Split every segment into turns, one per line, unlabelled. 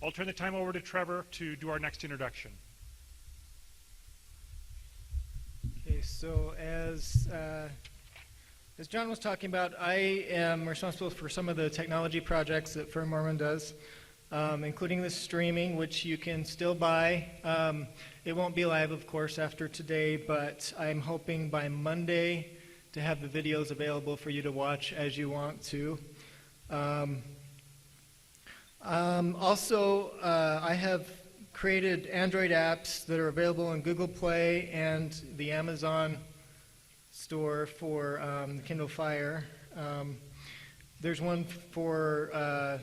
I'll turn the time over to Trevor to do our next introduction.
Okay, so as John was talking about, I am responsible for some of the technology projects that Firm Mormon does, including the streaming, which you can still buy. It won't be live, of course, after today, but I'm hoping by Monday to have the videos available for you to watch as you want to. Also, I have created Android apps that are available in Google Play and the Amazon store for the Kindle Fire. There's one for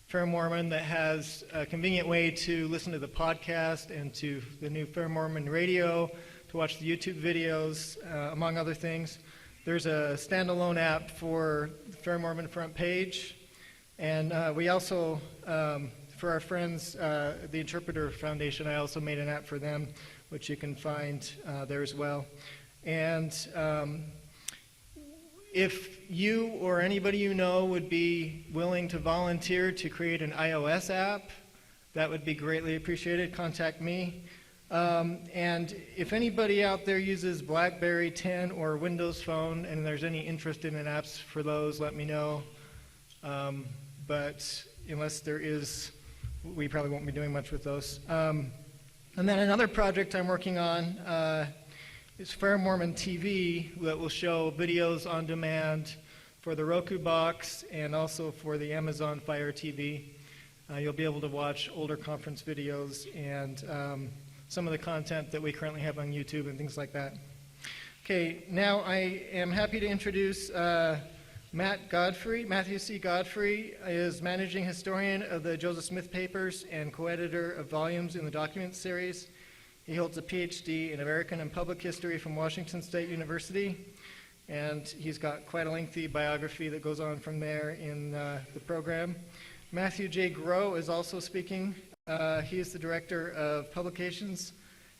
Fair Mormon that has a convenient way to listen to the podcast and to the new Fair Mormon radio, to watch the YouTube videos, among other things. There's a standalone app for the Fair Mormon front page. And we also, for our friends, the Interpreter Foundation, I also made an app for them, which you can find there as well. And if you or anybody you know would be willing to volunteer to create an iOS app, that would be greatly appreciated. Contact me. And if anybody out there uses BlackBerry 10 or Windows Phone and there's any interest in apps for those, let me know. But unless there is, we probably won't be doing much with those. And then another project I'm working on is Fair Mormon TV that will show videos on demand for the Roku box and also for the Amazon Fire TV. You'll be able to watch older conference videos and some of the content that we currently have on YouTube and things like that. Okay, now I am happy to introduce Matthew C. Godfrey is managing historian of the Joseph Smith Papers and co-editor of volumes in the Documents series. He holds a PhD in American and Public History from Washington State University, and he's got quite a lengthy biography that goes on from there in the program. Matthew J. Groh is also speaking. He is the Director of Publications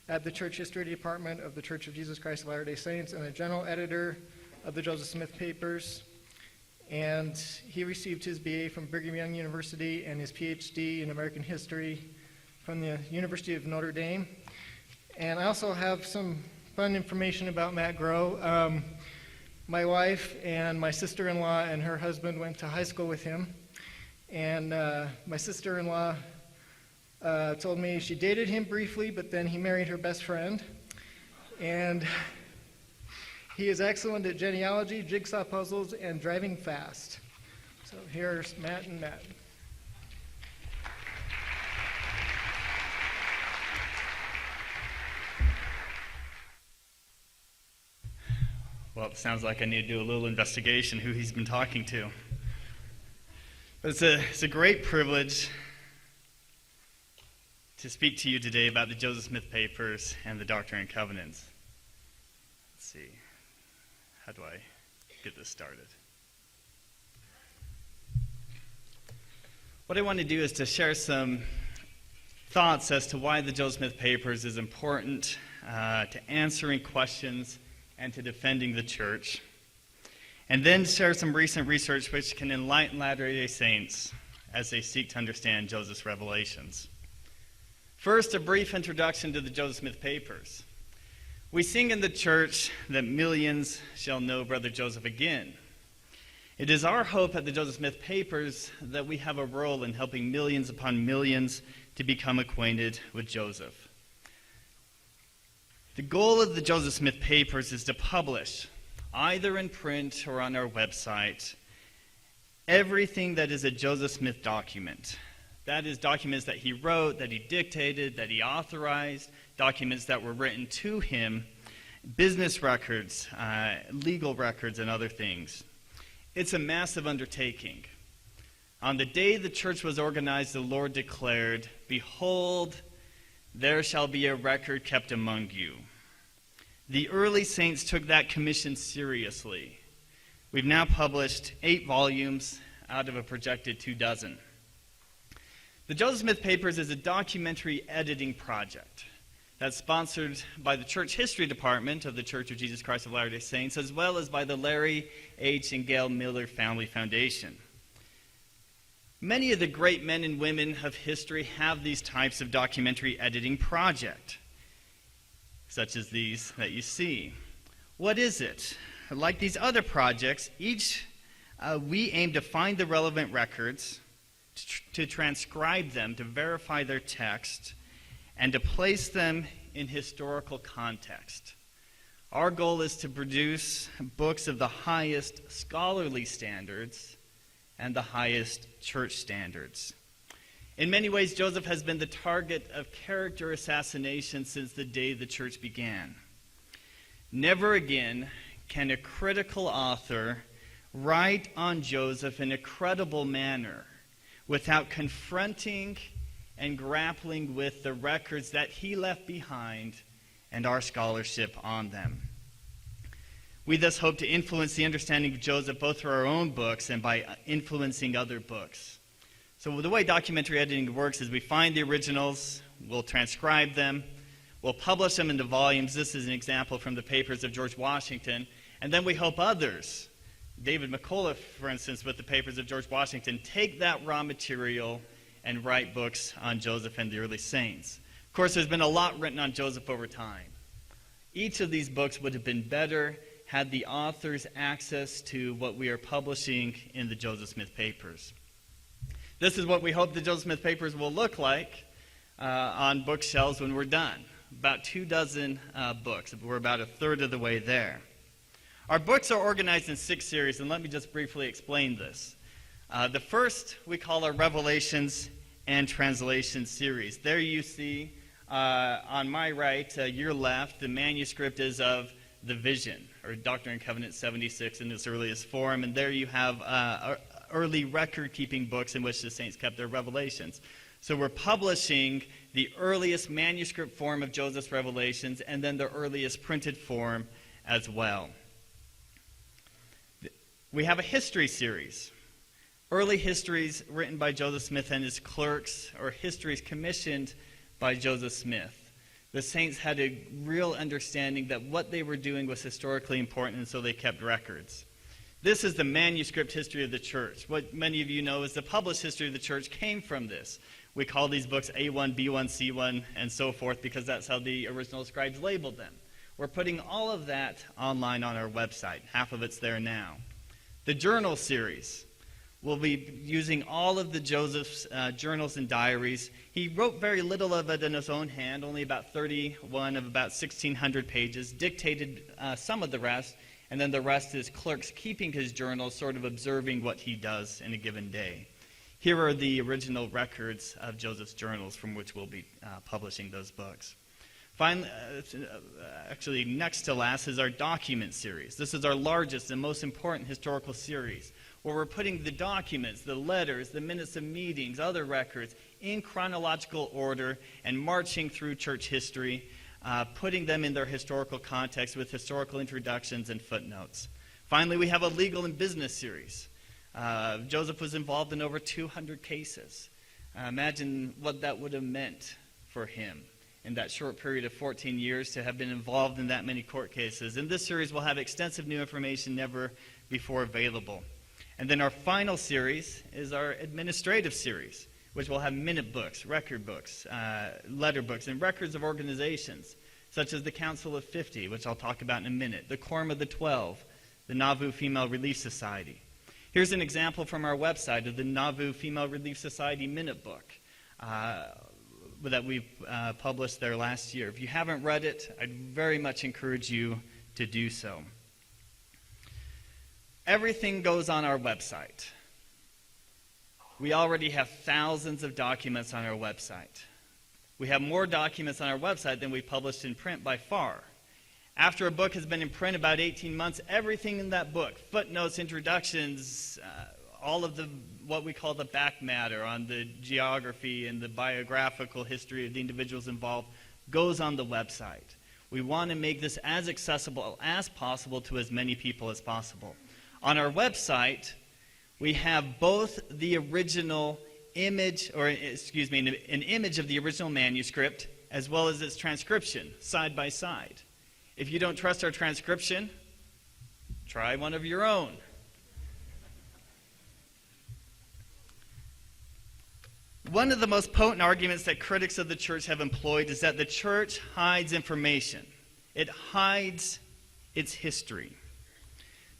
at the Church History Department of the Church of Jesus Christ of Latter-day Saints and the General Editor of the Joseph Smith Papers. And he received his BA from Brigham Young University and his PhD in American History from the University of Notre Dame. And I also have some fun information about Matt Groh. My wife and my sister-in-law and her husband went to high school with him. And my sister-in-law told me she dated him briefly, but then he married her best friend. And he is excellent at genealogy, jigsaw puzzles, and driving fast. So here's Matt and Matt.
Well, it sounds like I need to do a little investigation who he's been talking to. But it's a great privilege to speak to you today about the Joseph Smith Papers and the Doctrine and Covenants. Let's see. How do I get this started? What I want to do is to share some thoughts as to why the Joseph Smith Papers is important to answering questions and to defending the church. And then share some recent research which can enlighten Latter-day Saints as they seek to understand Joseph's revelations. First, a brief introduction to the Joseph Smith Papers. We sing in the church that millions shall know Brother Joseph again. It is our hope at the Joseph Smith Papers that we have a role in helping millions upon millions to become acquainted with Joseph. The goal of the Joseph Smith Papers is to publish, either in print or on our website, everything that is a Joseph Smith document. That is, documents that he wrote, that he dictated, that he authorized, documents that were written to him, business records, legal records, and other things. It's a massive undertaking. On the day the church was organized, the Lord declared, "Behold, there shall be a record kept among you." The early saints took that commission seriously. We've now published 8 volumes out of a projected 24. The Joseph Smith Papers is a documentary editing project that's sponsored by the Church History Department of the Church of Jesus Christ of Latter-day Saints, as well as by the Larry H. and Gail Miller Family Foundation. Many of the great men and women of history have these types of documentary editing projects, such as these that you see. What is it? Like these other projects, we aim to find the relevant records, to transcribe them, to verify their text, and to place them in historical context. Our goal is to produce books of the highest scholarly standards and the highest church standards. In many ways, Joseph has been the target of character assassination since the day the church began. Never again can a critical author write on Joseph in a credible manner without confronting and grappling with the records that he left behind and our scholarship on them. We thus hope to influence the understanding of Joseph both through our own books and by influencing other books. So the way documentary editing works is we find the originals, we'll transcribe them, we'll publish them into volumes. This is an example from the papers of George Washington. And then we hope others, David McCullough, for instance, with the papers of George Washington, take that raw material and write books on Joseph and the early saints. Of course, there's been a lot written on Joseph over time. Each of these books would have been better had the authors access to what we are publishing in the Joseph Smith papers. This is what we hope the Joseph Smith papers will look like on bookshelves when we're done. About 24 books. We're about a third of the way there. Our books are organized in 6 series, and let me just briefly explain this. The first we call our Revelations and Translation series. There you see on my right, your left, the manuscript is of the Vision, or Doctrine and Covenants 76 in its earliest form, and there you have early record-keeping books in which the saints kept their revelations. So we're publishing the earliest manuscript form of Joseph's Revelations and then the earliest printed form as well. We have a history series. Early histories written by Joseph Smith and his clerks, or histories commissioned by Joseph Smith. The saints had a real understanding that what they were doing was historically important, and so they kept records. This is the manuscript history of the church. What many of you know is the published history of the church came from this. We call these books A1, B1, C1, and so forth because that's how the original scribes labeled them. We're putting all of that online on our website. Half of it's there now. The journal series. We'll be using all of the Joseph's journals and diaries. He wrote very little of it in his own hand, only about 31 of about 1,600 pages, dictated some of the rest, and then the rest is clerks keeping his journals, sort of observing what he does in a given day. Here are the original records of Joseph's journals from which we'll be publishing those books. Finally, actually, next to last is our document series. This is our largest and most important historical series, where we're putting the documents, the letters, the minutes of meetings, other records in chronological order and marching through church history, putting them in their historical context with historical introductions and footnotes. Finally, we have a legal and business series. Joseph was involved in over 200 cases. Imagine what that would have meant for him in that short period of 14 years to have been involved in that many court cases. In this series, we'll have extensive new information never before available. And then our final series is our administrative series, which will have minute books, record books, letter books, and records of organizations, such as the Council of 50, which I'll talk about in a minute, the Quorum of the 12, the Nauvoo Female Relief Society. Here's an example from our website of the Nauvoo Female Relief Society minute book that we've published there last year. If you haven't read it, I'd very much encourage you to do so. Everything goes on our website. We already have thousands of documents on our website. We have more documents on our website than we published in print by far. After a book has been in print about 18 months, everything in that book, footnotes, introductions, all of the what we call the back matter on the geography and the biographical history of the individuals involved goes on the website. We want to make this as accessible as possible to as many people as possible. On our website, we have both the original image, an image of the original manuscript, as well as its transcription, side by side. If you don't trust our transcription, try one of your own. One of the most potent arguments that critics of the church have employed is that the church hides information. It hides its history.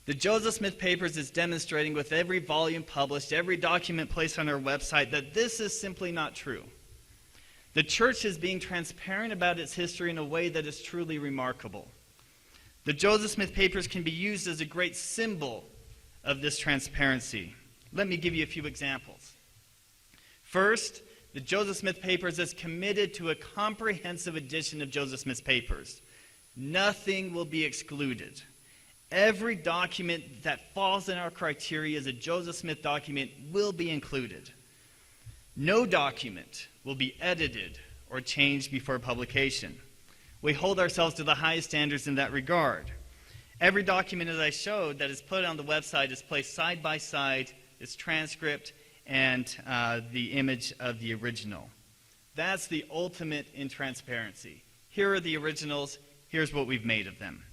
The Joseph Smith Papers is demonstrating with every volume published, every document placed on our website, that this is simply not true. The church is being transparent about its history in a way that is truly remarkable. The Joseph Smith Papers can be used as a great symbol of this transparency. Let me give you a few examples. First, the Joseph Smith Papers is committed to a comprehensive edition of Joseph Smith Papers. Nothing will be excluded. Every document that falls in our criteria as a Joseph Smith document will be included. No document will be edited or changed before publication. We hold ourselves to the highest standards in that regard. Every document, as I showed, that is put on the website is placed side by side, its transcript, and the image of the original. That's the ultimate in transparency. Here are the originals. Here's what we've made of them.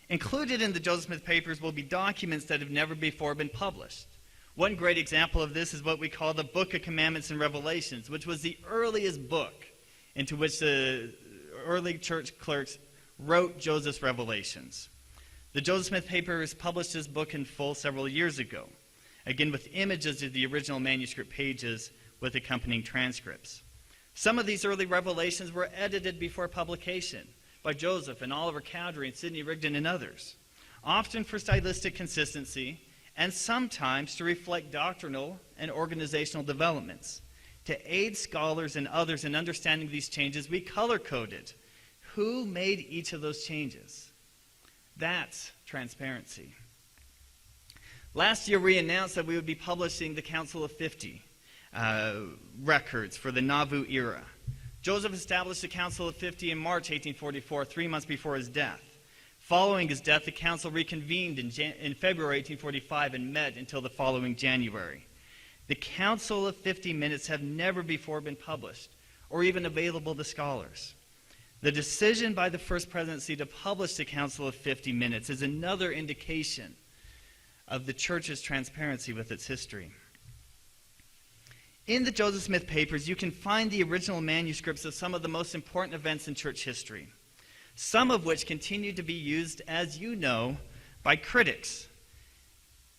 Included in the Joseph Smith Papers will be documents that have never before been published. One great example of this is what we call the Book of Commandments and Revelations, which was the earliest book into which the early church clerks wrote Joseph's revelations. The Joseph Smith Papers published this book in full several years ago, again with images of the original manuscript pages with accompanying transcripts. Some of these early revelations were edited before publication by Joseph and Oliver Cowdery and Sidney Rigdon and others, often for stylistic consistency and sometimes to reflect doctrinal and organizational developments. To aid scholars and others in understanding these changes, we color-coded who made each of those changes. That's transparency. Last year, we announced that we would be publishing the Council of 50 records for the Nauvoo era. Joseph established the Council of 50 in March 1844, 3 months before his death. Following his death, the council reconvened in February 1845 and met until the following January. The Council of 50 Minutes have never before been published or even available to scholars. The decision by the First Presidency to publish the Council of 50 Minutes is another indication of the church's transparency with its history. In the Joseph Smith Papers, you can find the original manuscripts of some of the most important events in church history, some of which continue to be used, as you know, by critics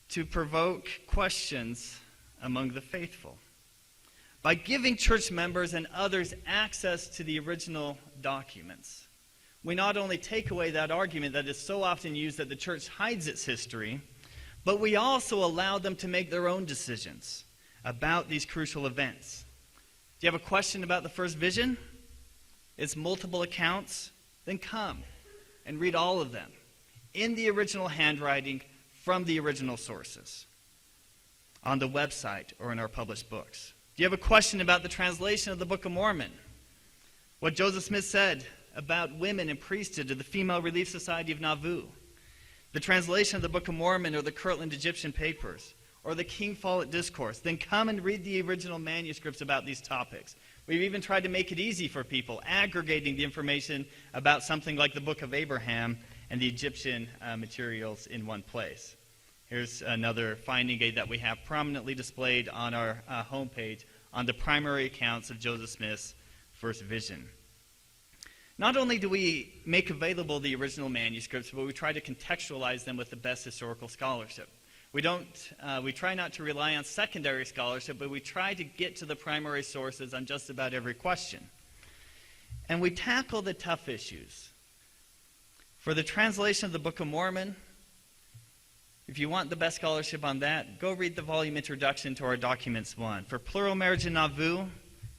to provoke questions among the faithful. By giving church members and others access to the original documents, we not only take away that argument that is so often used that the church hides its history, but we also allow them to make their own decisions about these crucial events. Do you have a question about the first vision? It's multiple accounts? Then come and read all of them in the original handwriting from the original sources on the website or in our published books. Do you have a question about the translation of the Book of Mormon? What Joseph Smith said about women and priesthood to the Female Relief Society of Nauvoo? The translation of the Book of Mormon or the Kirtland Egyptian Papers? Or the King Follett Discourse? Then come and read the original manuscripts about these topics. We've even tried to make it easy for people, aggregating the information about something like the Book of Abraham and the Egyptian materials in one place. Here's another finding aid that we have prominently displayed on our homepage on the primary accounts of Joseph Smith's first vision. Not only do we make available the original manuscripts, but we try to contextualize them with the best historical scholarship. We try not to rely on secondary scholarship, but we try to get to the primary sources on just about every question. And we tackle the tough issues. For the translation of the Book of Mormon, if you want the best scholarship on that, go read the volume introduction to our Documents 1. For plural marriage in Nauvoo,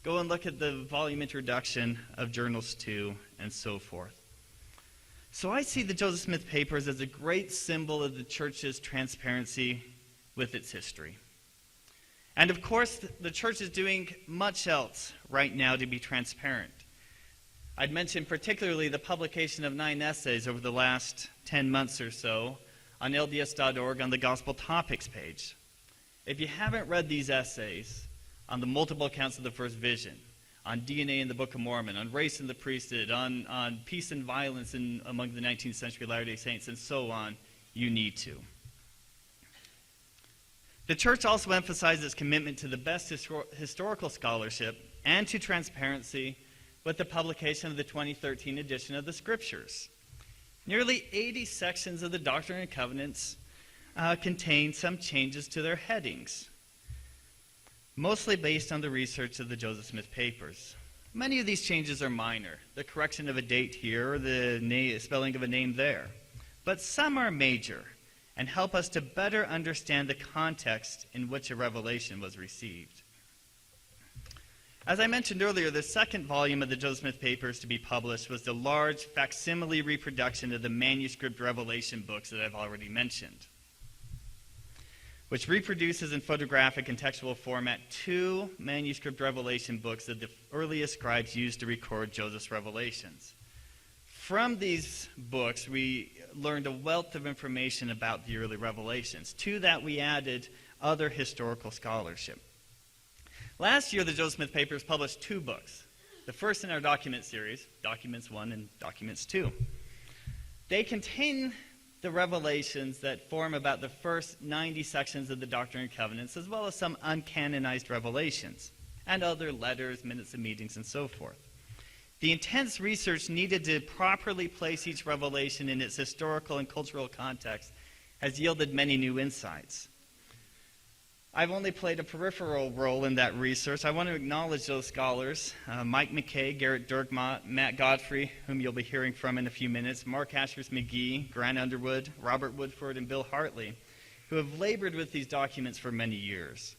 go and look at the volume introduction of Journals 2, and so forth. So I see the Joseph Smith Papers as a great symbol of the church's transparency with its history. And of course, the church is doing much else right now to be transparent. I'd mention particularly the publication of 9 essays over the last 10 months or so on LDS.org on the Gospel Topics page. If you haven't read these essays on the multiple accounts of the first vision, on DNA in the Book of Mormon, on race in the priesthood, on peace and violence among the 19th century Latter-day Saints, and so on, you need to. The church also emphasized its commitment to the best historical scholarship and to transparency with the publication of the 2013 edition of the Scriptures. Nearly 80 sections of the Doctrine and Covenants contain some changes to their headings, mostly based on the research of the Joseph Smith papers. Many of these changes are minor, the correction of a date here or the spelling of a name there. But some are major and help us to better understand the context in which a revelation was received. As I mentioned earlier, the second volume of the Joseph Smith papers to be published was the large facsimile reproduction of the manuscript revelation books that I've already mentioned, which reproduces in photographic and textual format 2 manuscript revelation books that the earliest scribes used to record Joseph's revelations. From these books, we learned a wealth of information about the early revelations. To that, we added other historical scholarship. Last year, the Joseph Smith papers published 2 books. The first in our document series, Documents 1 and Documents 2. They contain the revelations that form about the first 90 sections of the Doctrine and Covenants, as well as some uncanonized revelations, and other letters, minutes of meetings, and so forth. The intense research needed to properly place each revelation in its historical and cultural context has yielded many new insights. I've only played a peripheral role in that research. I want to acknowledge those scholars, Mike McKay, Garrett Dirkmott, Matt Godfrey, whom you'll be hearing from in a few minutes, Mark Ashworth McGee, Grant Underwood, Robert Woodford, and Bill Hartley, who have labored with these documents for many years.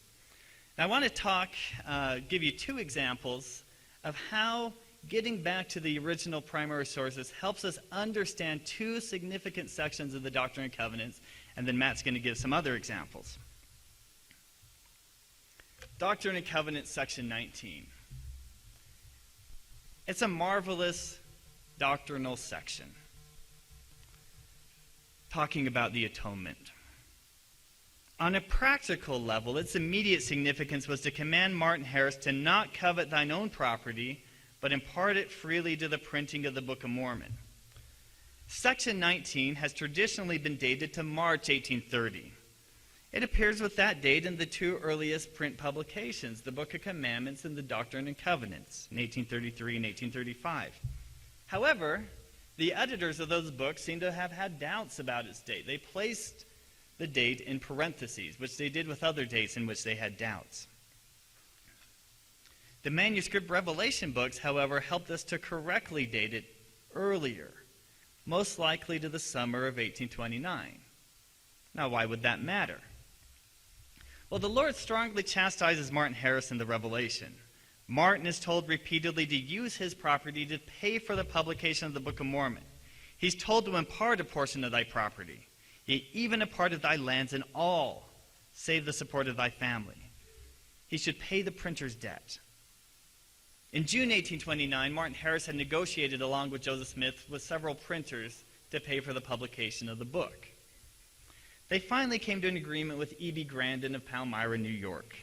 Now, I want to give you 2 examples of how getting back to the original primary sources helps us understand 2 significant sections of the Doctrine and Covenants, and then Matt's going to give some other examples. Doctrine and Covenants, section 19. It's a marvelous doctrinal section talking about the atonement. On a practical level, its immediate significance was to command Martin Harris to not covet thine own property, but impart it freely to the printing of the Book of Mormon. Section 19 has traditionally been dated to March 1830. It appears with that date in the 2 earliest print publications, the Book of Commandments and the Doctrine and Covenants, in 1833 and 1835. However, the editors of those books seem to have had doubts about its date. They placed the date in parentheses, which they did with other dates in which they had doubts. The manuscript revelation books, however, helped us to correctly date it earlier, most likely to the summer of 1829. Now, why would that matter? Well, the Lord strongly chastises Martin Harris in the Revelation. Martin is told repeatedly to use his property to pay for the publication of the Book of Mormon. He's told to impart a portion of thy property, yea, even a part of thy lands, and all, save the support of thy family. He should pay the printer's debt. In June 1829, Martin Harris had negotiated along with Joseph Smith with several printers to pay for the publication of the book. They finally came to an agreement with E.B. Grandin of Palmyra, New York.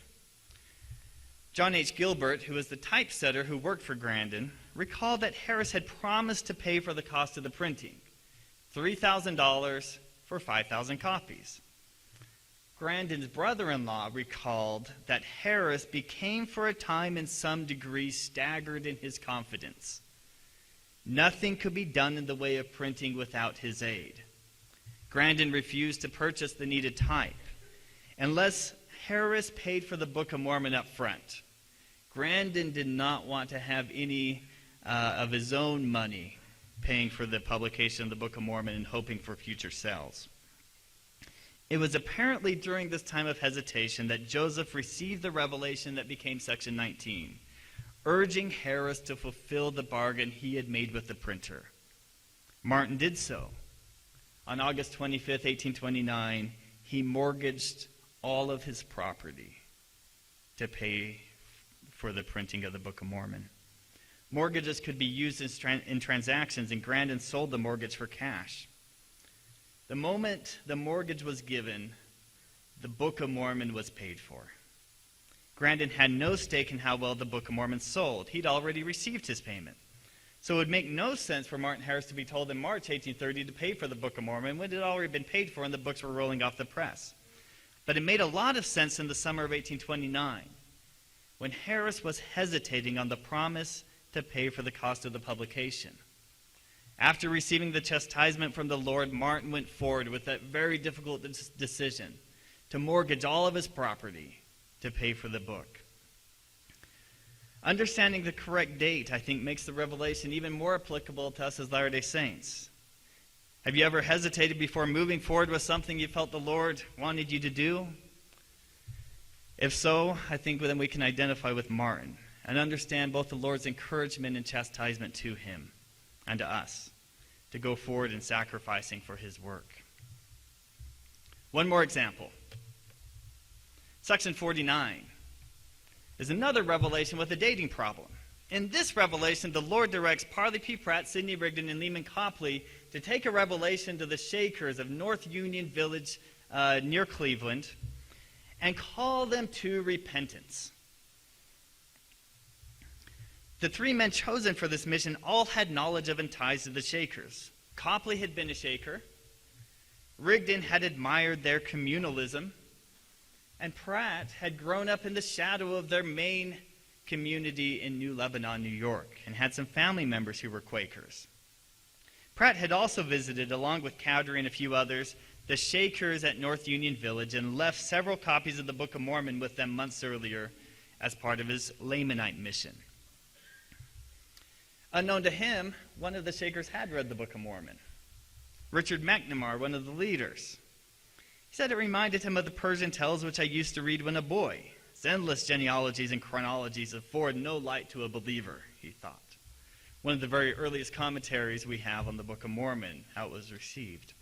John H. Gilbert, who was the typesetter who worked for Grandin, recalled that Harris had promised to pay for the cost of the printing, $3,000 for 5,000 copies. Grandin's brother-in-law recalled that Harris became for a time in some degree staggered in his confidence. Nothing could be done in the way of printing without his aid. Grandin refused to purchase the needed type unless Harris paid for the Book of Mormon up front. Grandin did not want to have any of his own money paying for the publication of the Book of Mormon and hoping for future sales. It was apparently during this time of hesitation that Joseph received the revelation that became section 19, urging Harris to fulfill the bargain he had made with the printer. Martin did so. On August 25, 1829, he mortgaged all of his property to pay for the printing of the Book of Mormon. Mortgages could be used in transactions, and Grandin sold the mortgage for cash. The moment the mortgage was given, the Book of Mormon was paid for. Grandin had no stake in how well the Book of Mormon sold. He'd already received his payment. So it would make no sense for Martin Harris to be told in March 1830 to pay for the Book of Mormon when it had already been paid for and the books were rolling off the press. But it made a lot of sense in the summer of 1829, when Harris was hesitating on the promise to pay for the cost of the publication. After receiving the chastisement from the Lord, Martin went forward with that very difficult decision to mortgage all of his property to pay for the book. Understanding the correct date, I think, makes the revelation even more applicable to us as Latter-day Saints. Have you ever hesitated before moving forward with something you felt the Lord wanted you to do? If so, I think then we can identify with Martin and understand both the Lord's encouragement and chastisement to him and to us to go forward in sacrificing for his work. One more example. Section 49 is another revelation with a dating problem. In this revelation, the Lord directs Parley P. Pratt, Sidney Rigdon, and Lehman Copley to take a revelation to the Shakers of North Union Village near Cleveland and call them to repentance. The three men chosen for this mission all had knowledge of and ties to the Shakers. Copley had been a Shaker, Rigdon had admired their communalism, and Pratt had grown up in the shadow of their main community in New Lebanon, New York, and had some family members who were Quakers. Pratt had also visited, along with Cowdery and a few others, the Shakers at North Union Village and left several copies of the Book of Mormon with them months earlier as part of his Lamanite mission. Unknown to him, one of the Shakers had read the Book of Mormon. Richard McNamara, one of the leaders. He said it reminded him of the Persian tales which I used to read when a boy. Its endless genealogies and chronologies afford no light to a believer, he thought. One of the very earliest commentaries we have on the Book of Mormon, how it was received.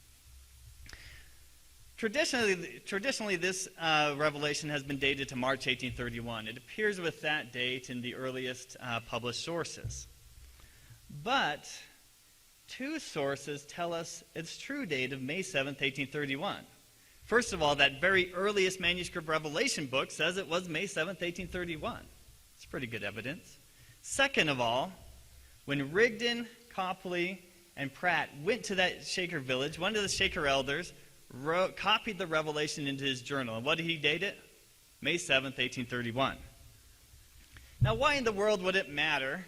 Traditionally, this revelation has been dated to March 1831. It appears with that date in the earliest published sources. But two sources tell us its true date of May 7th, 1831. First of all, that very earliest manuscript Revelation book says it was May 7th, 1831. It's pretty good evidence. Second of all, when Rigdon, Copley, and Pratt went to that Shaker village, one of the Shaker elders copied the revelation into his journal. And what did he date it? May 7th, 1831. Now, why in the world would it matter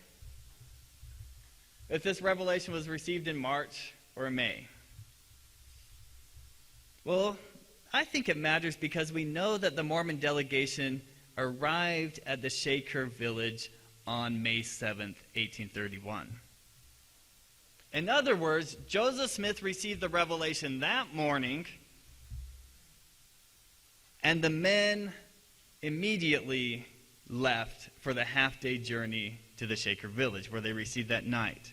if this revelation was received in March or May? Well, I think it matters because we know that the Mormon delegation arrived at the Shaker village on May 7th, 1831. In other words, Joseph Smith received the revelation that morning, and the men immediately left for the half-day journey to the Shaker village, where they received that night.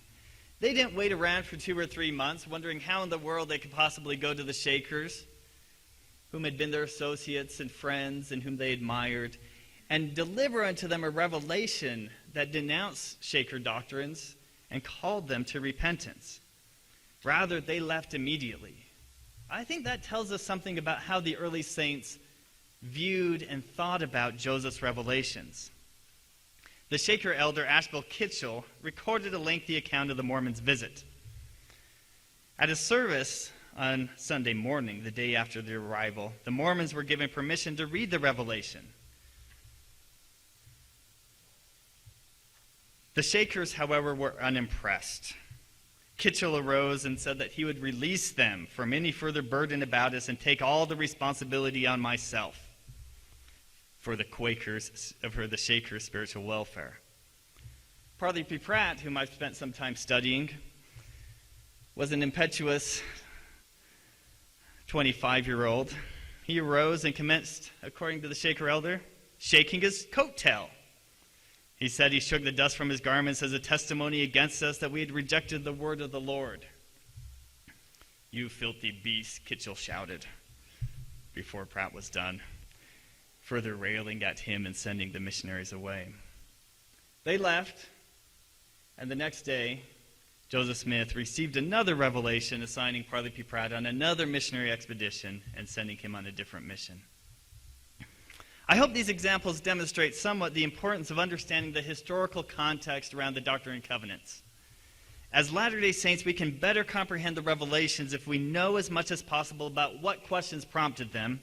They didn't wait around for 2 or 3 months, wondering how in the world they could possibly go to the Shakers, whom had been their associates and friends and whom they admired, and deliver unto them a revelation that denounced Shaker doctrines and called them to repentance. Rather, they left immediately. I think that tells us something about how the early saints viewed and thought about Joseph's revelations. The Shaker elder Ashbel Kitchell recorded a lengthy account of the Mormons' visit. At a service on Sunday morning, the day after their arrival, the Mormons were given permission to read the revelation. The Shakers, however, were unimpressed. Kitchell arose and said that he would release them from any further burden about us and take all the responsibility on myself for the Shakers' spiritual welfare. Parley P. Pratt, whom I've spent some time studying, was an impetuous 25-year-old. He arose and commenced, according to the Shaker elder, shaking his coat tail. He said he shook the dust from his garments as a testimony against us that we had rejected the word of the Lord. "You filthy beast," Kitchell shouted before Pratt was done, further railing at him and sending the missionaries away. They left, and the next day, Joseph Smith received another revelation assigning Parley P. Pratt on another missionary expedition and sending him on a different mission. I hope these examples demonstrate somewhat the importance of understanding the historical context around the Doctrine and Covenants. As Latter-day Saints, we can better comprehend the revelations if we know as much as possible about what questions prompted them,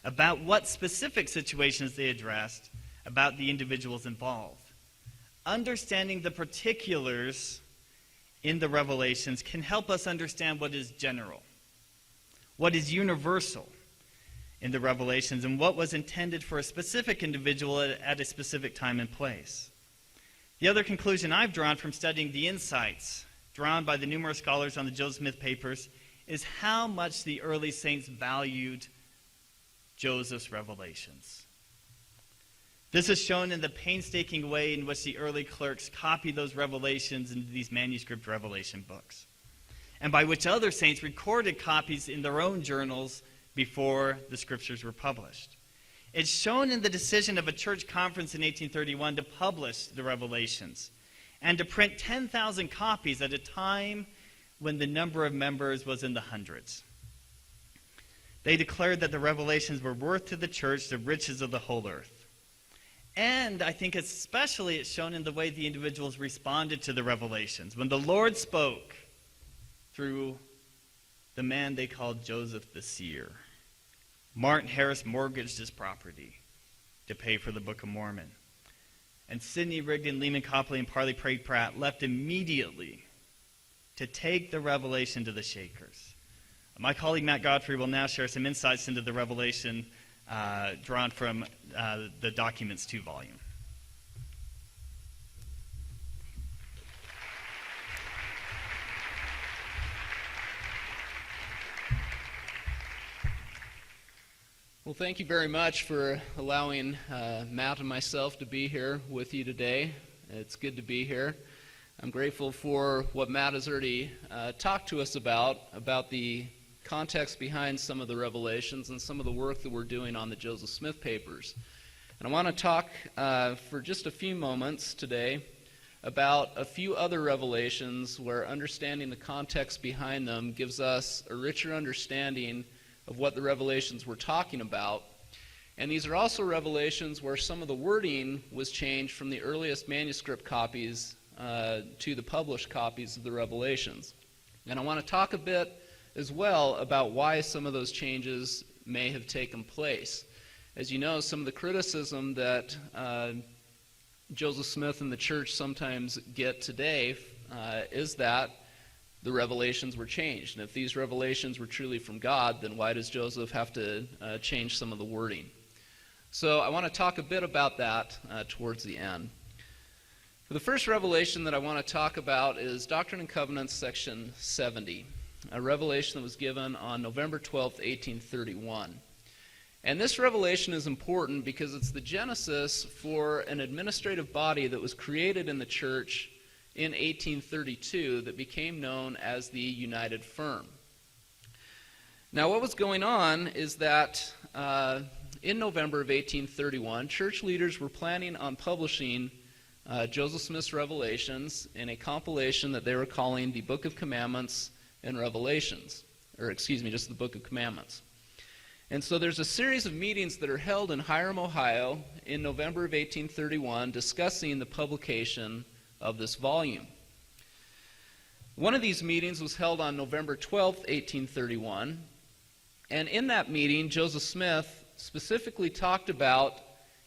about what specific situations they addressed, about the individuals involved. Understanding the particulars in the Revelations can help us understand what is general, what is universal in the Revelations, and what was intended for a specific individual at a specific time and place. The other conclusion I've drawn from studying the insights drawn by the numerous scholars on the Joseph Smith papers is how much the early saints valued Joseph's revelations. This is shown in the painstaking way in which the early clerks copied those revelations into these manuscript revelation books, and by which other saints recorded copies in their own journals before the scriptures were published. It's shown in the decision of a church conference in 1831 to publish the Revelations and to print 10,000 copies at a time when the number of members was in the hundreds. They declared that the Revelations were worth to the church the riches of the whole earth. And I think especially it's shown in the way the individuals responded to the Revelations. When the Lord spoke through the man they called Joseph the Seer, Martin Harris mortgaged his property to pay for the Book of Mormon. And Sidney Rigdon, Lehman Copley, and Parley Prague Pratt left immediately to take the Revelation to the Shakers. My colleague Matt Godfrey will now share some insights into the Revelation drawn from the Documents 2 volume.
Well, thank you very much for allowing Matt and myself to be here with you today. It's good to be here. I'm grateful for what Matt has already talked to us about the context behind some of the revelations and some of the work that we're doing on the Joseph Smith papers. And I want to talk for just a few moments today about a few other revelations where understanding the context behind them gives us a richer understanding of what the revelations were talking about. And these are also revelations where some of the wording was changed from the earliest manuscript copies to the published copies of the revelations. And I want to talk a bit as well about why some of those changes may have taken place. As you know, some of the criticism that Joseph Smith and the church sometimes get today is that the revelations were changed. And if these revelations were truly from God, then why does Joseph have to change some of the wording? So I want to talk a bit about that towards the end. For the first revelation that I want to talk about is Doctrine and Covenants, section 70, a revelation that was given on November 12th, 1831. And this revelation is important because it's the genesis for an administrative body that was created in the church in 1832 that became known as the United Firm. Now, what was going on is that in November of 1831, church leaders were planning on publishing Joseph Smith's Revelations in a compilation that they were calling the Book of Commandments and Revelations, just the Book of Commandments. And so there's a series of meetings that are held in Hiram, Ohio in November of 1831 discussing the publication of this volume. One of these meetings was held on November 12th, 1831, and in that meeting, Joseph Smith specifically talked about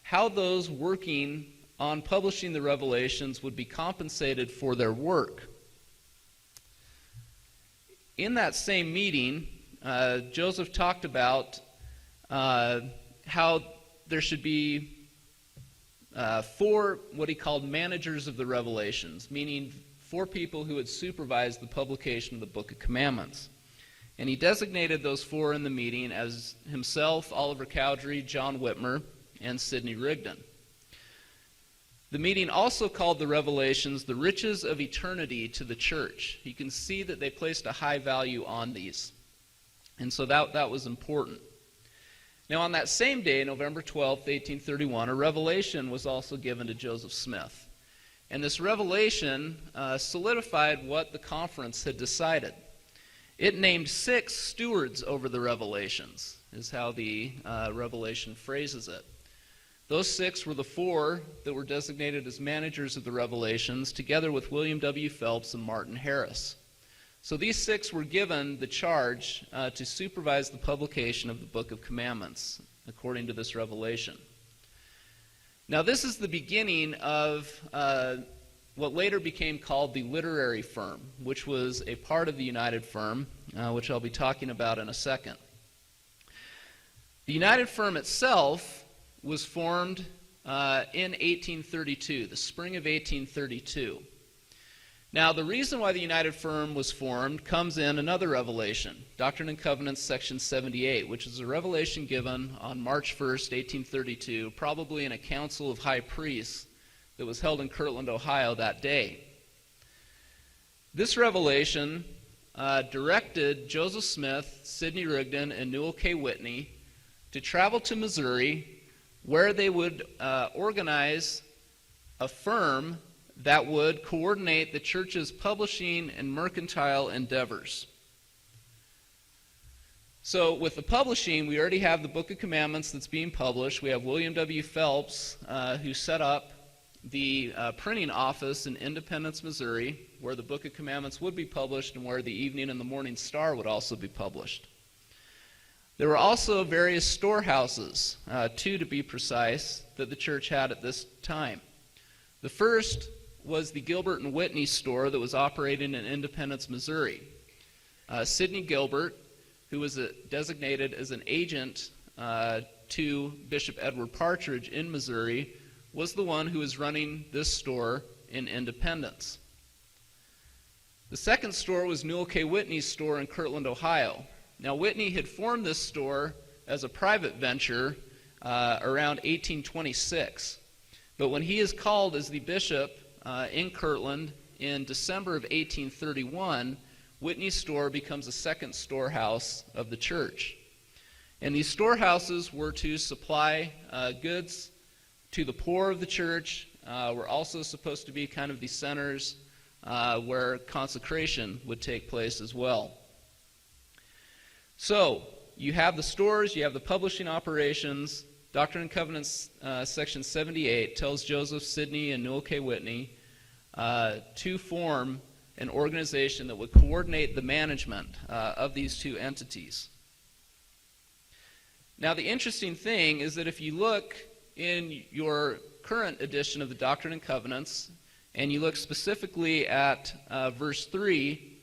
how those working on publishing the Revelations would be compensated for their work. In that same meeting, Joseph talked about how there should be 4 what he called managers of the Revelations, meaning 4 people who would supervise the publication of the Book of Commandments. And he designated those 4 in the meeting as himself, Oliver Cowdery, John Whitmer, and Sidney Rigdon. The meeting also called the Revelations the riches of eternity to the church. You can see that they placed a high value on these. And so that was important. Now, on that same day, November 12th, 1831, a revelation was also given to Joseph Smith. And this revelation solidified what the conference had decided. It named 6 stewards over the revelations, is how the revelation phrases it. Those 6 were the 4 that were designated as managers of the revelations, together with William W. Phelps and Martin Harris. So these 6 were given the charge to supervise the publication of the Book of Commandments. according to this revelation. Now, this is the beginning of what later became called the literary firm, which was a part of the United Firm, which I'll be talking about in a second. The United Firm itself was formed in 1832, the spring of 1832. Now, the reason why the United Firm was formed comes in another revelation, Doctrine and Covenants, section 78, which is a revelation given on March 1st, 1832, probably in a council of high priests that was held in Kirtland, Ohio that day. This revelation directed Joseph Smith, Sidney Rigdon, and Newell K. Whitney to travel to Missouri, where they would organize a firm that would coordinate the church's publishing and mercantile endeavors. So with the publishing, we already have the Book of Commandments that's being published. We have William W. Phelps, who set up the printing office in Independence, Missouri, where the Book of Commandments would be published and where the Evening and the Morning Star would also be published. There were also various storehouses, two to be precise, that the church had at this time. The first was the Gilbert and Whitney store that was operating in Independence, Missouri. Sidney Gilbert, who was designated as an agent to Bishop Edward Partridge in Missouri, was the one who was running this store in Independence. The second store was Newell K. Whitney's store in Kirtland, Ohio. Now, Whitney had formed this store as a private venture around 1826. But when he is called as the bishop in Kirtland in December of 1831, Whitney's store becomes a second storehouse of the church. And these storehouses were to supply goods to the poor of the church, were also supposed to be kind of the centers where consecration would take place as well. So, you have the stores, you have the publishing operations. Doctrine and Covenants section 78 tells Joseph, Sidney, and Newell K. Whitney to form an organization that would coordinate the management of these two entities. Now, the interesting thing is that if you look in your current edition of the Doctrine and Covenants, and you look specifically at verse 3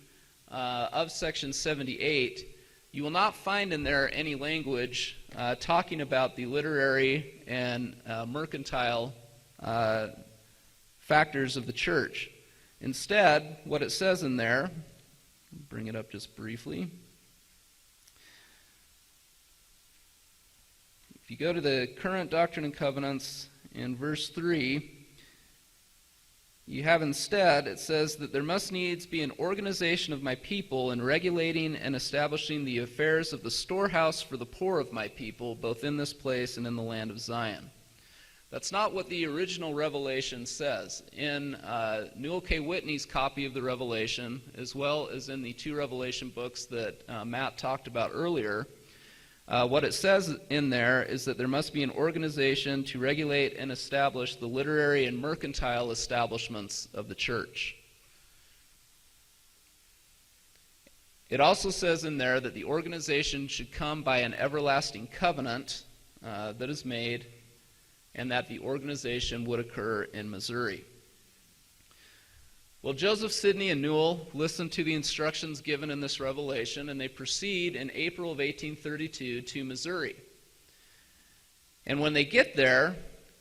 of section 78, you will not find in there any language talking about the literary and mercantile factors of the church. Instead, what it says in there, I'll bring it up just briefly. If you go to the current Doctrine and Covenants in verse 3, you have instead, it says that there must needs be an organization of my people in regulating and establishing the affairs of the storehouse for the poor of my people, both in this place and in the land of Zion. That's not what the original Revelation says. In Newell K. Whitney's copy of the Revelation, as well as in the two Revelation books that Matt talked about earlier, what it says in there is that there must be an organization to regulate and establish the literary and mercantile establishments of the church. It also says in there that the organization should come by an everlasting covenant that is made, and that the organization would occur in Missouri. Well, Joseph, Sidney, and Newell listened to the instructions given in this revelation, and they proceed in April of 1832 to Missouri. And when they get there,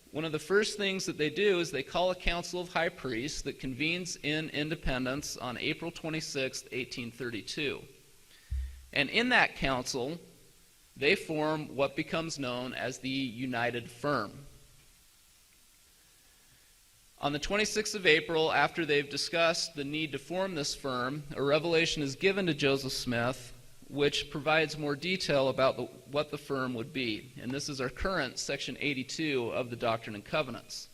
one of the first things that they do is they call a council of high priests that convenes in Independence on April 26, 1832. And in that council, they form what becomes known as the United Firm. On the 26th of April, after they've discussed the need to form this firm, a revelation is given to Joseph Smith, which provides more detail about what the firm would be. And this is our current section 82 of the Doctrine and Covenants.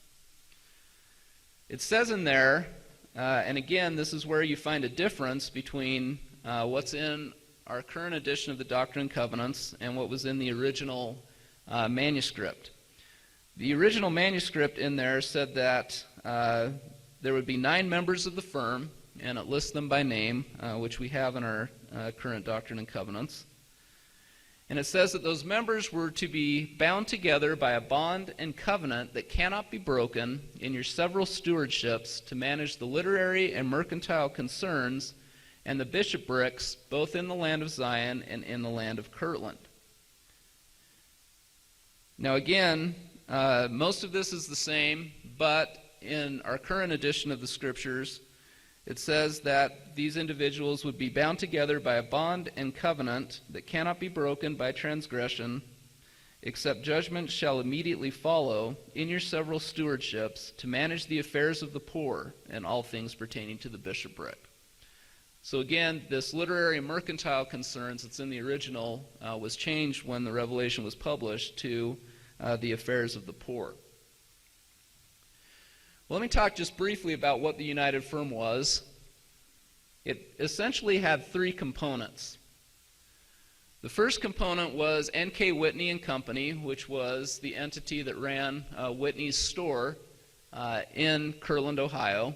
It says in there, and again, this is where you find a difference between what's in our current edition of the Doctrine and Covenants and what was in the original manuscript. The original manuscript in there said that there would be 9 members of the firm, and it lists them by name, which we have in our current Doctrine and Covenants. And it says that those members were to be bound together by a bond and covenant that cannot be broken in your several stewardships to manage the literary and mercantile concerns and the bishoprics both in the land of Zion and in the land of Kirtland. Now again, most of this is the same, but in our current edition of the Scriptures, it says that these individuals would be bound together by a bond and covenant that cannot be broken by transgression, except judgment shall immediately follow in your several stewardships to manage the affairs of the poor and all things pertaining to the bishopric. So again, this literary and mercantile concerns that's in the original was changed when the Revelation was published to the affairs of the poor. Well, let me talk just briefly about what the United Firm was. It essentially had three components. The first component was N.K. Whitney and Company, which was the entity that ran Whitney's store in Kirtland, Ohio.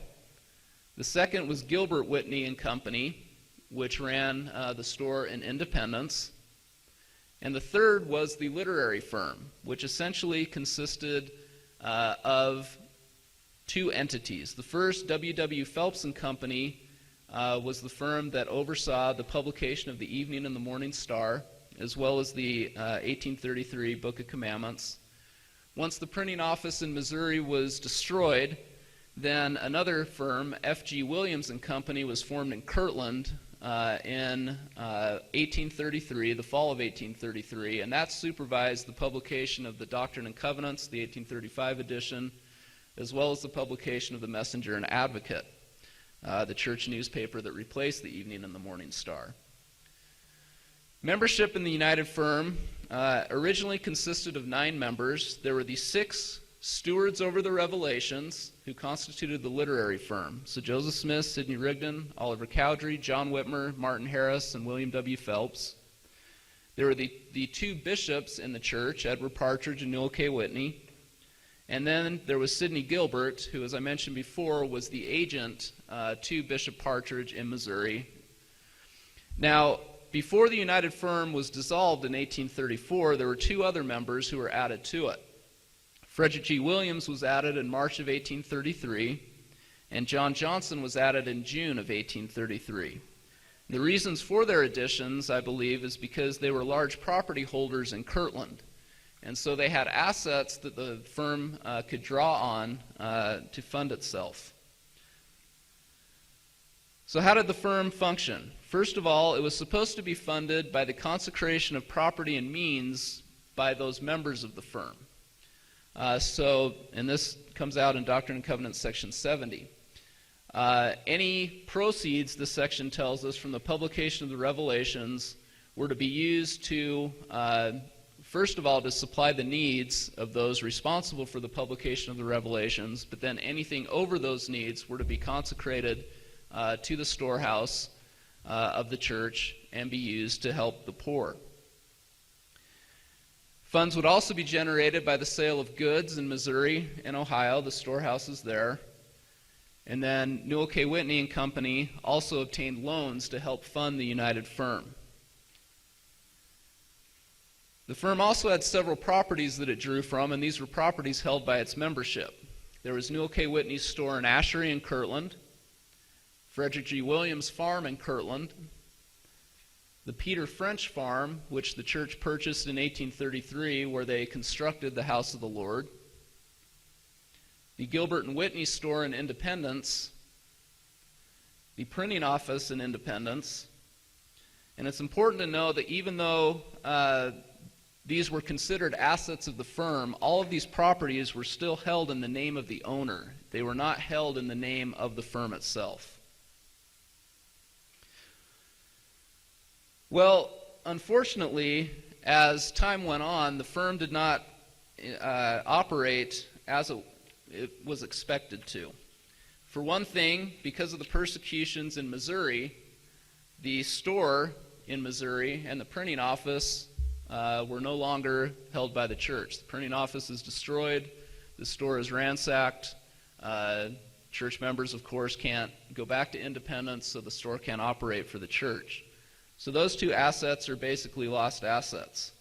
The second was Gilbert Whitney and Company, which ran the store in Independence. And the third was the literary firm, which essentially consisted of two entities. The first, W.W. Phelps and Company, was the firm that oversaw the publication of the Evening and the Morning Star, as well as the 1833 Book of Commandments. Once the printing office in Missouri was destroyed, then another firm, F.G. Williams and Company, was formed in Kirtland in 1833, the fall of 1833, and that supervised the publication of the Doctrine and Covenants, the 1835 edition, as well as the publication of the Messenger and Advocate, the church newspaper that replaced the Evening and the Morning Star. Membership in the United Firm originally consisted of 9 members. There were the 6 stewards over the Revelations who constituted the literary firm. So Joseph Smith, Sidney Rigdon, Oliver Cowdery, John Whitmer, Martin Harris, and William W. Phelps. There were the 2 bishops in the church, Edward Partridge and Newell K. Whitney. And then there was Sidney Gilbert, who, as I mentioned before, was the agent to Bishop Partridge in Missouri. Now, before the United Firm was dissolved in 1834, there were 2 other members who were added to it. Frederick G. Williams was added in March of 1833, and John Johnson was added in June of 1833. The reasons for their additions, I believe, is because they were large property holders in Kirtland. And so they had assets that the firm could draw on to fund itself. So how did the firm function? First of all, it was supposed to be funded by the consecration of property and means by those members of the firm. And this comes out in Doctrine and Covenants section 70. Any proceeds, this section tells us, from the publication of the Revelations were to be used to first of all, to supply the needs of those responsible for the publication of the Revelations, but then anything over those needs were to be consecrated to the storehouse of the church and be used to help the poor. Funds would also be generated by the sale of goods in Missouri and Ohio, the storehouses there. And then Newell K. Whitney and Company also obtained loans to help fund the United Firm. The firm also had several properties that it drew from, and these were properties held by its membership. There was Newell K. Whitney's store in Ashery in Kirtland, Frederick G. Williams' farm in Kirtland, the Peter French farm, which the church purchased in 1833, where they constructed the house of the Lord, the Gilbert and Whitney store in Independence, the printing office in Independence. And it's important to know that even though these were considered assets of the firm, all of these properties were still held in the name of the owner. They were not held in the name of the firm itself. Well, unfortunately, as time went on, the firm did not operate as it was expected to. For one thing, because of the persecutions in Missouri, the store in Missouri and the printing office were no longer held by the church. The printing office is destroyed. The store is ransacked. Church members, of course, can't go back to Independence, so the store can't operate for the church. So those two assets are basically lost assets.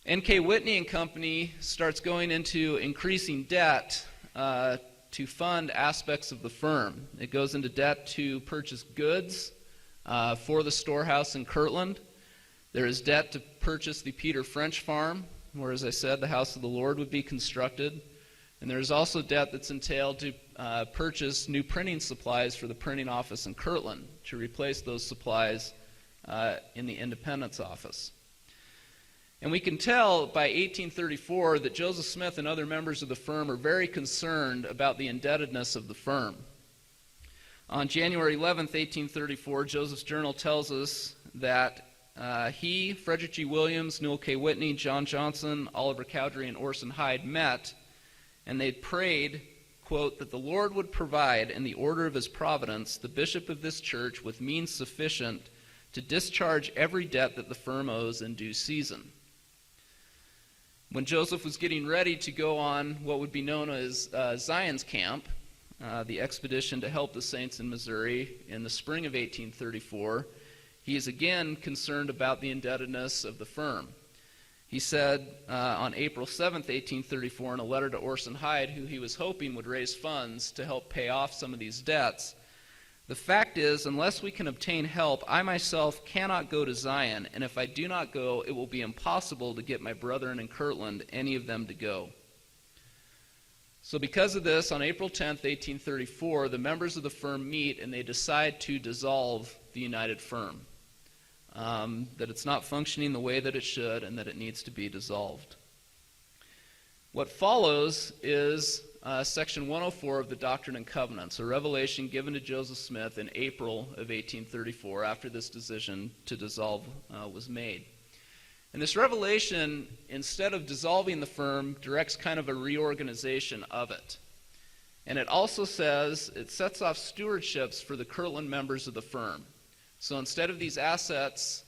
N.K. Whitney and Company starts going into increasing debt to fund aspects of the firm. It goes into debt to purchase goods for the storehouse in Kirtland. There is debt to purchase the Peter French farm, where, as I said, the house of the Lord would be constructed. And there is also debt that's entailed to purchase new printing supplies for the printing office in Kirtland to replace those supplies in the Independence office. And we can tell by 1834 that Joseph Smith and other members of the firm are very concerned about the indebtedness of the firm. On January 11th, 1834, Joseph's journal tells us that he, Frederick G. Williams, Newell K. Whitney, John Johnson, Oliver Cowdery, and Orson Hyde met, and they prayed, quote, that the Lord would provide in the order of his providence the bishop of this church with means sufficient to discharge every debt that the firm owes in due season. When Joseph was getting ready to go on what would be known as Zion's Camp, the expedition to help the saints in Missouri in the spring of 1834, he is again concerned about the indebtedness of the firm. He said on April 7th, 1834, in a letter to Orson Hyde, who he was hoping would raise funds to help pay off some of these debts, "The fact is, unless we can obtain help, I myself cannot go to Zion, and if I do not go, it will be impossible to get my brethren in Kirtland, any of them, to go." So because of this, on April 10th, 1834, the members of the firm meet and they decide to dissolve the United Firm. That it's not functioning the way that it should and that it needs to be dissolved. What follows is Section 104 of the Doctrine and Covenants, a revelation given to Joseph Smith in April of 1834 after this decision to dissolve was made. And this revelation, instead of dissolving the firm, directs kind of a reorganization of it. And it also says, it sets off stewardships for the Kirtland members of the firm. So instead of these assets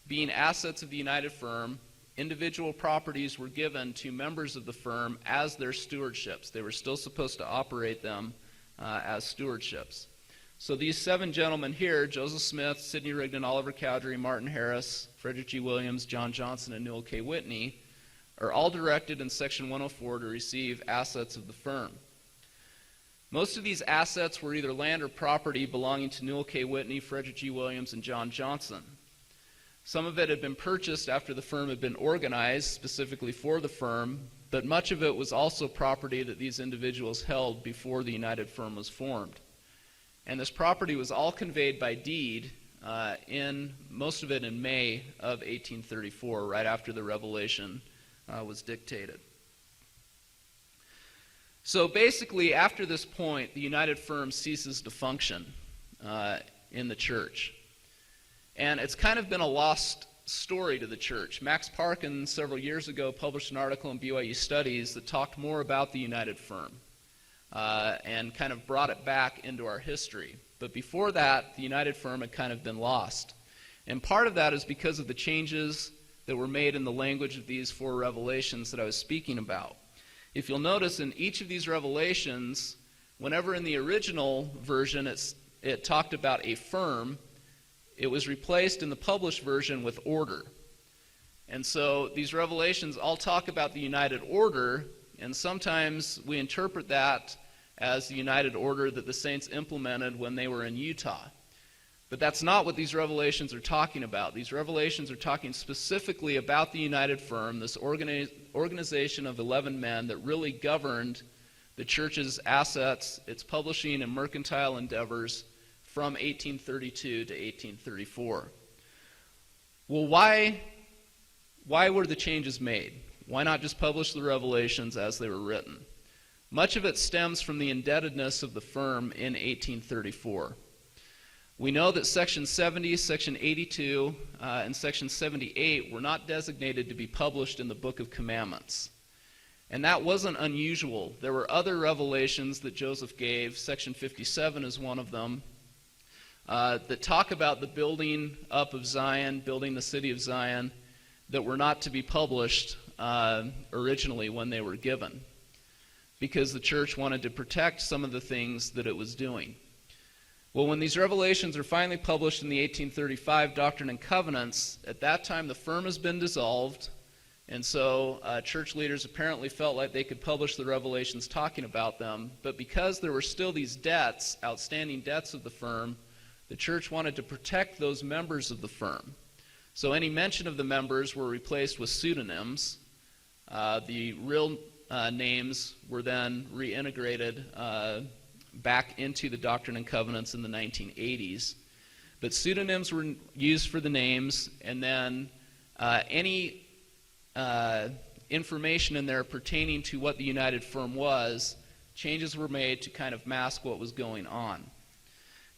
being assets of the United Firm, individual properties were given to members of the firm as their stewardships. They were still supposed to operate them as stewardships. So these 7 gentlemen here, Joseph Smith, Sidney Rigdon, Oliver Cowdery, Martin Harris, Frederick G. Williams, John Johnson, and Newell K. Whitney, are all directed in Section 104 to receive assets of the firm. Most of these assets were either land or property belonging to Newell K. Whitney, Frederick G. Williams, and John Johnson. Some of it had been purchased after the firm had been organized specifically for the firm, but much of it was also property that these individuals held before the United Firm was formed. And this property was all conveyed by deed, most of it in May of 1834, right after the revelation was dictated. So basically, after this point, the United Firm ceases to function in the church. And it's kind of been a lost story to the church. Max Parkin, several years ago, published an article in BYU Studies that talked more about the United Firm and kind of brought it back into our history. But before that, the United Firm had kind of been lost. And part of that is because of the changes that were made in the language of these 4 revelations that I was speaking about. If you'll notice, in each of these revelations, whenever in the original version it talked about a firm, it was replaced in the published version with order. And so these revelations all talk about the united order, and sometimes we interpret that as the united order that the saints implemented when they were in Utah. But that's not what these revelations are talking about. These revelations are talking specifically about the United Firm, this organization of 11 men that really governed the church's assets, its publishing and mercantile endeavors from 1832 to 1834. Well, why were the changes made? Why not just publish the revelations as they were written? Much of it stems from the indebtedness of the firm in 1834. We know that Section 70, Section 82, and Section 78 were not designated to be published in the Book of Commandments. And that wasn't unusual. There were other revelations that Joseph gave. Section 57 is one of them, that talk about the building up of Zion, building the city of Zion, that were not to be published originally when they were given, because the church wanted to protect some of the things that it was doing. Well, when these revelations are finally published in the 1835 Doctrine and Covenants, at that time the firm has been dissolved, and so church leaders apparently felt like they could publish the revelations talking about them, but because there were still these debts, outstanding debts of the firm, the church wanted to protect those members of the firm. So any mention of the members were replaced with pseudonyms. The real names were then reintegrated back into the Doctrine and Covenants in the 1980s. But pseudonyms were used for the names, and then any information in there pertaining to what the United Firm was, changes were made to kind of mask what was going on.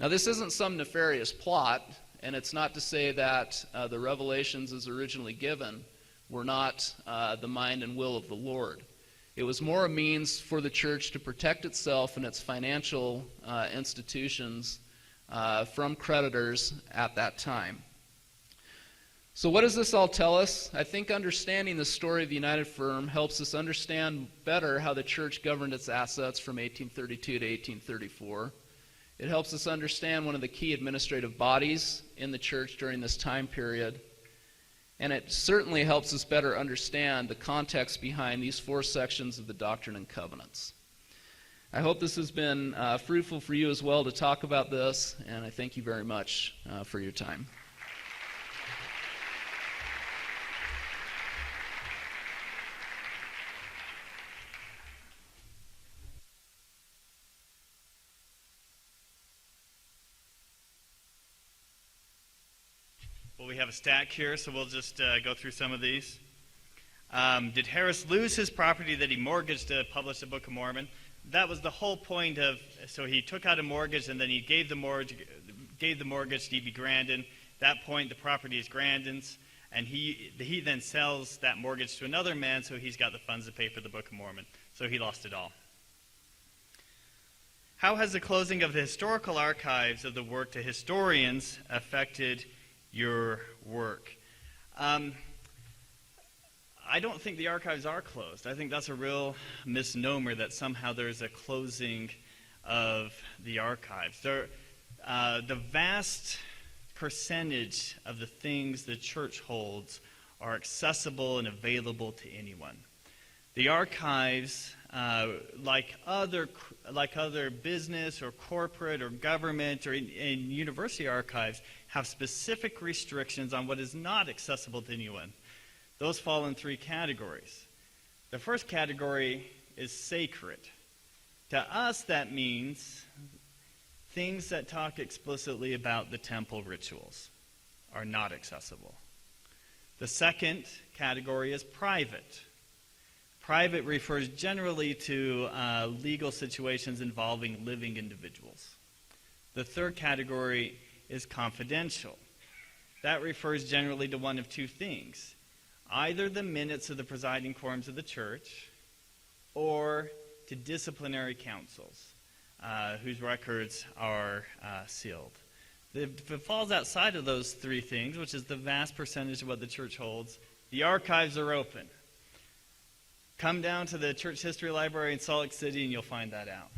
Now, this isn't some nefarious plot, and it's not to say that the revelations as originally given were not the mind and will of the Lord. It was more a means for the church to protect itself and its financial institutions from creditors at that time. So what does this all tell us? I think understanding the story of the United Firm helps us understand better how the church governed its assets from 1832 to 1834. It helps us understand one of the key administrative bodies in the church during this time period. And it certainly helps us better understand the context behind these 4 sections of the Doctrine and Covenants. I hope this has been fruitful for you as well to talk about this, and I thank you very much for your time.
Well, we have a stack here, so we'll just go through some of these. Did Harris lose his property that he mortgaged to publish the Book of Mormon? That was the whole point of, so he took out a mortgage and then he gave the mortgage to E.B. Grandin. At that point, the property is Grandin's, and he then sells that mortgage to another man, so he's got the funds to pay for the Book of Mormon. So he lost it all. How has the closing of the historical archives of the work to historians affected your work? I don't think the archives are closed. I think that's a real misnomer that somehow there's a closing of the archives. The vast percentage of the things the church holds are accessible and available to anyone. The archives, like other business or corporate or government or in university archives, have specific restrictions on what is not accessible to anyone. Those fall in 3 categories. The first category is sacred. To us, that means things that talk explicitly about the temple rituals are not accessible. The second category is private. Private refers generally to legal situations involving living individuals. The third category is confidential. That refers generally to one of 2 things: either the minutes of the presiding quorums of the church or to disciplinary councils whose records are sealed. If it falls outside of those 3 things, which is the vast percentage of what the church holds, the archives are open. Come down to the Church History Library in Salt Lake City and you'll find that out.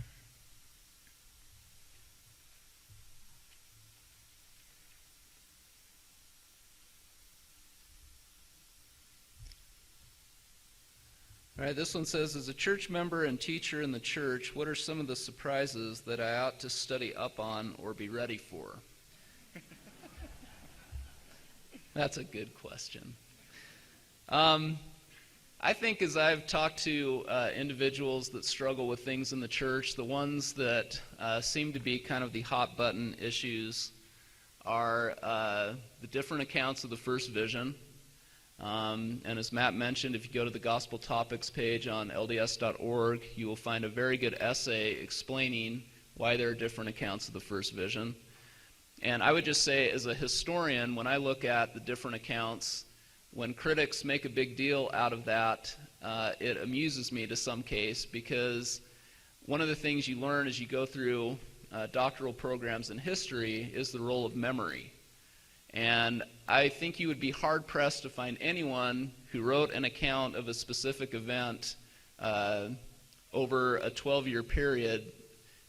All right, this one says, as a church member and teacher in the church, what are some of the surprises that I ought to study up on or be ready for? That's a good question. I think as I've talked to individuals that struggle with things in the church, the ones that seem to be kind of the hot button issues are the different accounts of the first vision. And as Matt mentioned, if you go to the Gospel Topics page on LDS.org, you will find a very good essay explaining why there are different accounts of the first vision. And I would just say, as a historian, when I look at the different accounts, when critics make a big deal out of that, it amuses me to some case, because one of the things you learn as you go through doctoral programs in history is the role of memory. And I think you would be hard-pressed to find anyone who wrote an account of a specific event over a 12-year period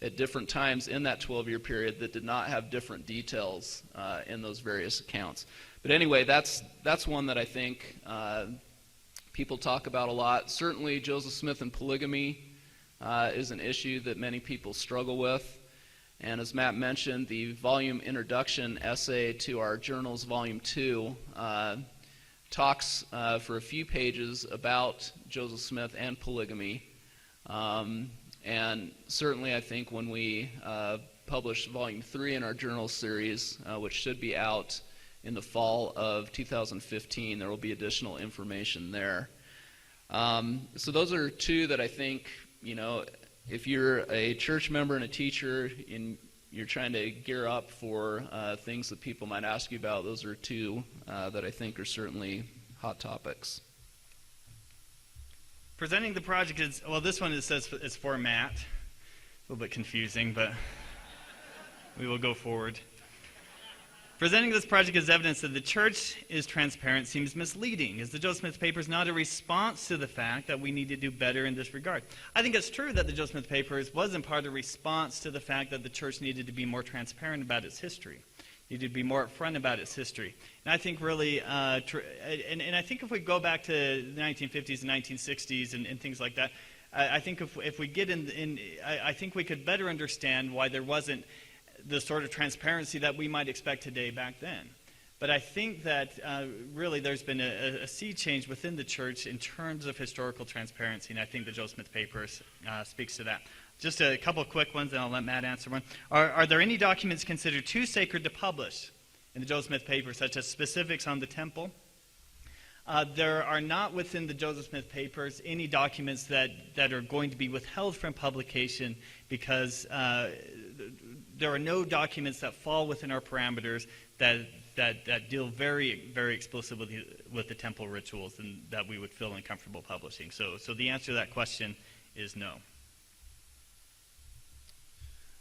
at different times in that 12-year period that did not have different details in those various accounts. But anyway, that's one that I think people talk about a lot. Certainly Joseph Smith and polygamy is an issue that many people struggle with. And as Matt mentioned, the volume introduction essay to our journals, Volume 2, talks for a few pages about Joseph Smith and polygamy. And certainly I think when we publish Volume 3 in our journal series, which should be out in the fall of 2015, there will be additional information there. So those are two that I think, if you're a church member and a teacher and you're trying to gear up for things that people might ask you about, those are two that I think are certainly hot topics.
Presenting the project is, well, this one it says it's for Matt. A little bit confusing, but we will go forward. Presenting this project as evidence that the church is transparent seems misleading. Is the Joseph Smith Papers not a response to the fact that we need to do better in this regard? I think it's true that the Joseph Smith Papers was in part a response to the fact that the church needed to be more transparent about its history, needed to be more upfront about its history. And I think really, and I think if we go back to the 1950s and 1960s and things like that, I think if we get in, I think we could better understand why there wasn't the sort of transparency that we might expect today back then. But I think that really there's been a sea change within the church in terms of historical transparency, and I think the Joseph Smith Papers speaks to that. Just a couple of quick ones, and I'll let Matt answer one. Are there any documents considered too sacred to publish in the Joseph Smith Papers, such as specifics on the temple? There are not within the Joseph Smith Papers any documents that are going to be withheld from publication because there are no documents that fall within our parameters that deal very, very explicitly with the temple rituals and that we would feel uncomfortable publishing. So the answer to that question is no.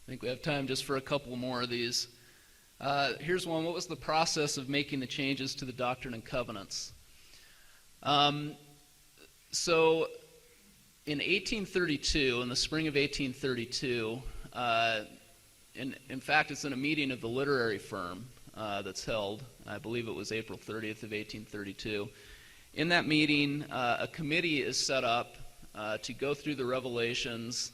I think we have time just for a couple more of these. Here's one. What was the process of making the changes to the Doctrine and Covenants? So in 1832, in the spring of 1832, in fact, it's in a meeting of the literary firm that's held. I believe it was April 30th of 1832. In that meeting, a committee is set up to go through the Revelations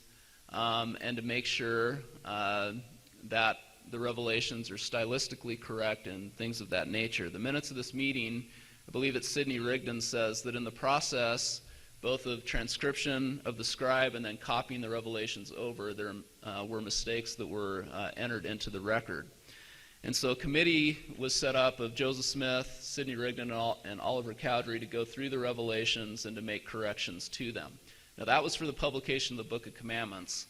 and to make sure that the Revelations are stylistically correct and things of that nature. The minutes of this meeting, I believe it's Sidney Rigdon says that in the process, both of transcription of the scribe and then copying the Revelations over, there were mistakes that were entered into the record. And so a committee was set up of Joseph Smith, Sidney Rigdon, and Oliver Cowdery to go through the Revelations and to make corrections to them. Now that was for the publication of the Book of Commandments.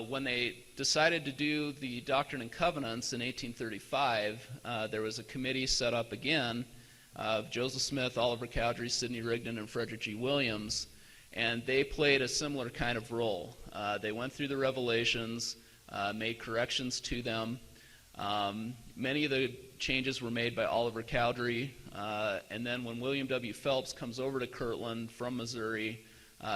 When they decided to do the Doctrine and Covenants in 1835, there was a committee set up again of Joseph Smith, Oliver Cowdery, Sidney Rigdon, and Frederick G. Williams, and they played a similar kind of role. They went through the Revelations, made corrections to them. Many of the changes were made by Oliver Cowdery, and then when William W. Phelps comes over to Kirtland from Missouri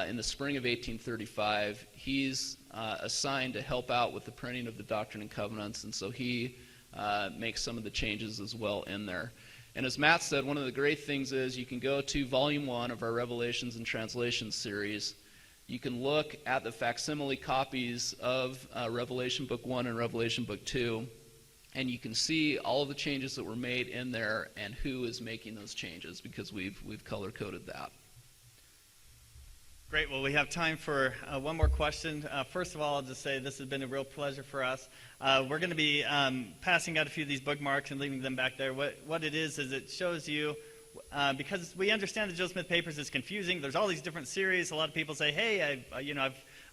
in the spring of 1835, he's assigned to help out with the printing of the Doctrine and Covenants, and so he makes some of the changes as well in there. And as Matt said, one of the great things is you can go to Volume 1 of our Revelations and Translations series. You can look at the facsimile copies of Revelation Book 1 and Revelation Book 2, and you can see all of the changes that were made in there and who is making those changes, because we've color-coded that.
Great. Well, we have time for one more question. First of all, I'll just say this has been a real pleasure for us. We're going to be passing out a few of these bookmarks and leaving them back there. What it is it shows you, because we understand the Joseph Smith Papers is confusing. There's all these different series. A lot of people say, hey,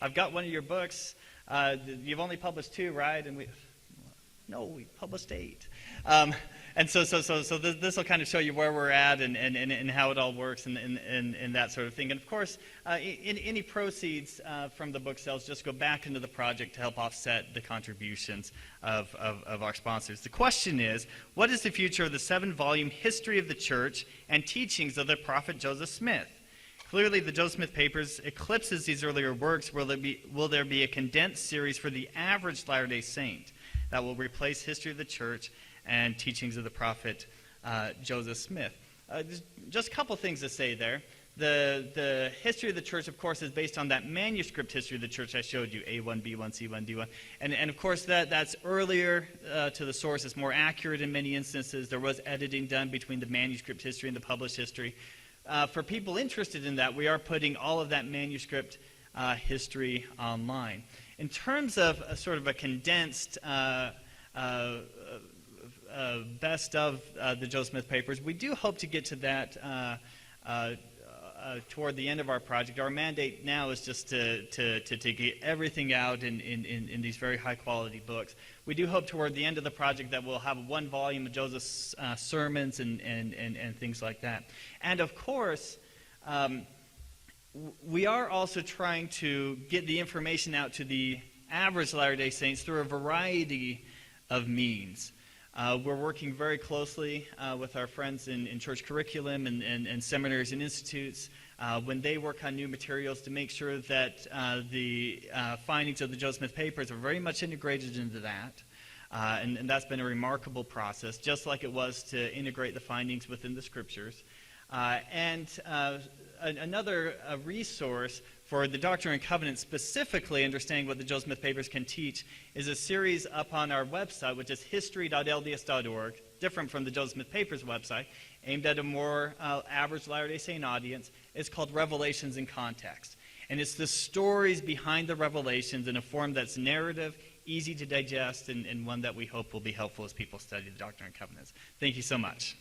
I've got one of your books. You've only published 2, right? And we published 8. And so this will kind of show you where we're at and how it all works and that sort of thing. And of course, any proceeds from the book sales just go back into the project to help offset the contributions of our sponsors. The question is, what is the future of the 7-volume History of the Church and Teachings of the Prophet Joseph Smith? Clearly, the Joseph Smith Papers eclipses these earlier works. Will there be a condensed series for the average Latter-day Saint that will replace History of the Church and Teachings of the Prophet Joseph Smith? Just a couple things to say there. The history of the church, of course, is based on that manuscript history of the church I showed you, A1, B1, C1, D1. And of course, that's earlier to the source. It's more accurate in many instances. There was editing done between the manuscript history and the published history. For people interested in that, we are putting all of that manuscript history online. In terms of sort of a condensed best of the Joseph Smith Papers, we do hope to get to that toward the end of our project. Our mandate now is just to get everything out in these very high quality books. We do hope toward the end of the project that we'll have one volume of Joseph's sermons and things like that. And of course, we are also trying to get the information out to the average Latter-day Saints through a variety of means. We're working very closely with our friends in church curriculum and seminaries and institutes when they work on new materials to make sure that the findings of the Joseph Smith Papers are very much integrated into that. And that's been a remarkable process, just like it was to integrate the findings within the Scriptures. Another resource for the Doctrine and Covenants, specifically understanding what the Joseph Smith Papers can teach, is a series up on our website, which is history.lds.org, different from the Joseph Smith Papers website, aimed at a more average Latter-day Saint audience. It's called Revelations in Context. And it's the stories behind the revelations in a form that's narrative, easy to digest, and one that we hope will be helpful as people study the Doctrine and Covenants. Thank you so much.